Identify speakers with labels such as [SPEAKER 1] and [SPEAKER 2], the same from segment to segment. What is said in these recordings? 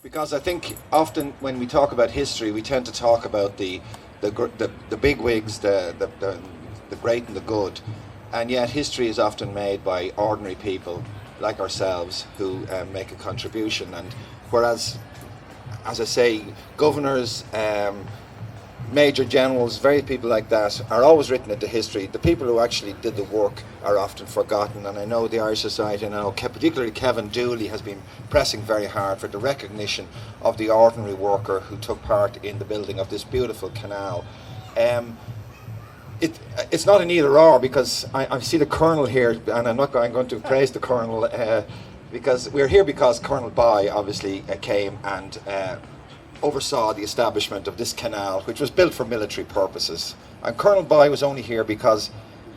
[SPEAKER 1] Because I think often when we talk about history, we tend to talk about the big wigs, the great and the good, and yet history is often made by ordinary people like ourselves who make a contribution. And whereas, as I say, governors, major generals, various people like that are always written into history, the people who actually did the work are often forgotten. And I know the Irish Society, and I know particularly Kevin Dooley has been pressing very hard for the recognition of the ordinary worker who took part in the building of this beautiful canal. It's not an either or, because I see the Colonel here, and I'm going to praise the Colonel, because we're here because Colonel By obviously came and oversaw the establishment of this canal, which was built for military purposes. And Colonel By was only here because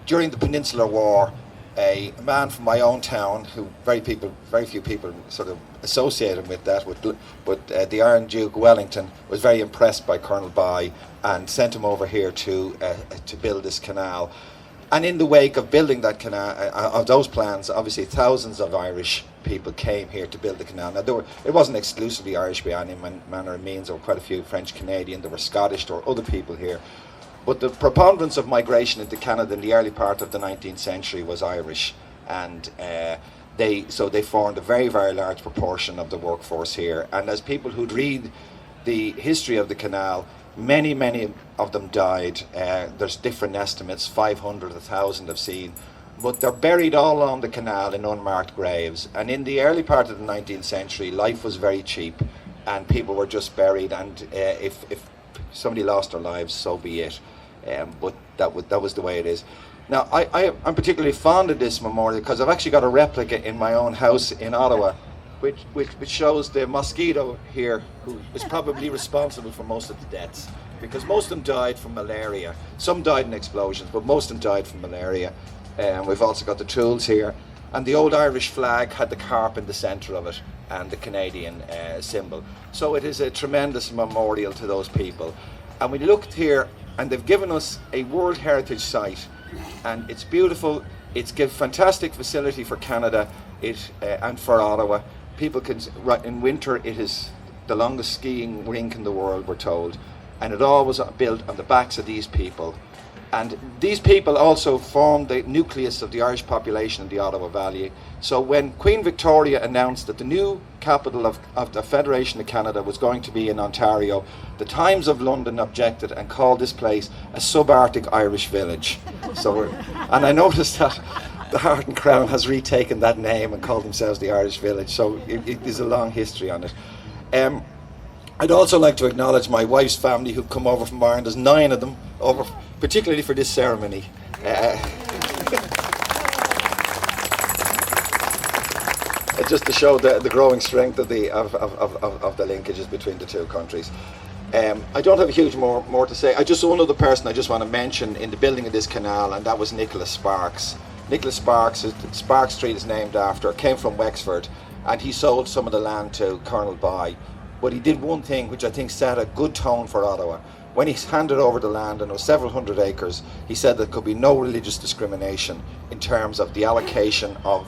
[SPEAKER 1] during the Peninsular War, a man from my own town, who very few people sort of associated with that, but the Iron Duke Wellington was very impressed by Colonel By and sent him over here to build this canal. And in the wake of building that canal, of those plans, obviously thousands of Irish people came here to build the canal. Now, it wasn't exclusively Irish by any manner of means. There were quite a few French Canadian, there were Scottish, there were other people here. But the preponderance of migration into Canada in the early part of the 19th century was Irish. And they formed a very, very large proportion of the workforce here. And as people who'd read the history of the canal, many of them died. There's different estimates, 500, 1,000 I've seen. But they're buried all along the canal in unmarked graves. And in the early part of the 19th century, life was very cheap and people were just buried. And if somebody lost their lives, so be it. But that was the way it is. Now, I'm particularly fond of this memorial because I've actually got a replica in my own house in Ottawa, which shows the mosquito here, who is probably responsible for most of the deaths, because most of them died from malaria. Some died in explosions, but most of them died from malaria. We've also got the tools here, and the old Irish flag had the carp in the centre of it and the Canadian symbol. So it is a tremendous memorial to those people. And we looked here, and they've given us a World Heritage Site, and it's beautiful. It's given fantastic facility for Canada and for Ottawa. People can, in winter, it is the longest skiing rink in the world, we're told, and it all was built on the backs of these people. And these people also formed the nucleus of the Irish population in the Ottawa Valley. So when Queen Victoria announced that the new capital of the Federation of Canada was going to be in Ontario, the Times of London objected and called this place a subarctic Irish village. And I noticed that the Heart and Crown has retaken that name and called themselves the Irish Village, so there's a long history on it. I'd also like to acknowledge my wife's family who've come over from Ireland. There's 9 of them over, particularly for this ceremony. Just to show the growing strength of the linkages between the two countries. I don't have a huge more to say. One other person I just want to mention in the building of this canal, and that was Nicholas Sparks. Nicholas Sparks, Spark Street is named after, came from Wexford, and he sold some of the land to Colonel By. But he did one thing which I think set a good tone for Ottawa. When he handed over the land, and it was several hundred acres, he said there could be no religious discrimination in terms of the allocation of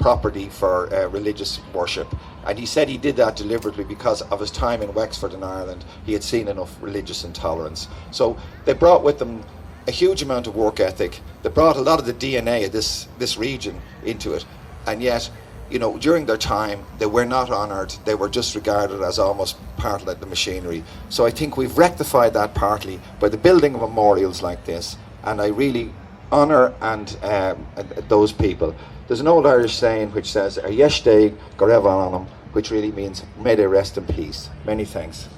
[SPEAKER 1] property for religious worship. And he said he did that deliberately because of his time in Wexford in Ireland. He had seen enough religious intolerance. So they brought with them a huge amount of work ethic. They brought a lot of the DNA of this region into it. And yet, you know, during their time, they were not honoured. They were just regarded as almost part of the machinery. So I think we've rectified that partly by the building of memorials like this. And I really honour and those people. There's an old Irish saying which says, "Ar yeshtag go raibh anam," which really means, may they rest in peace. Many thanks.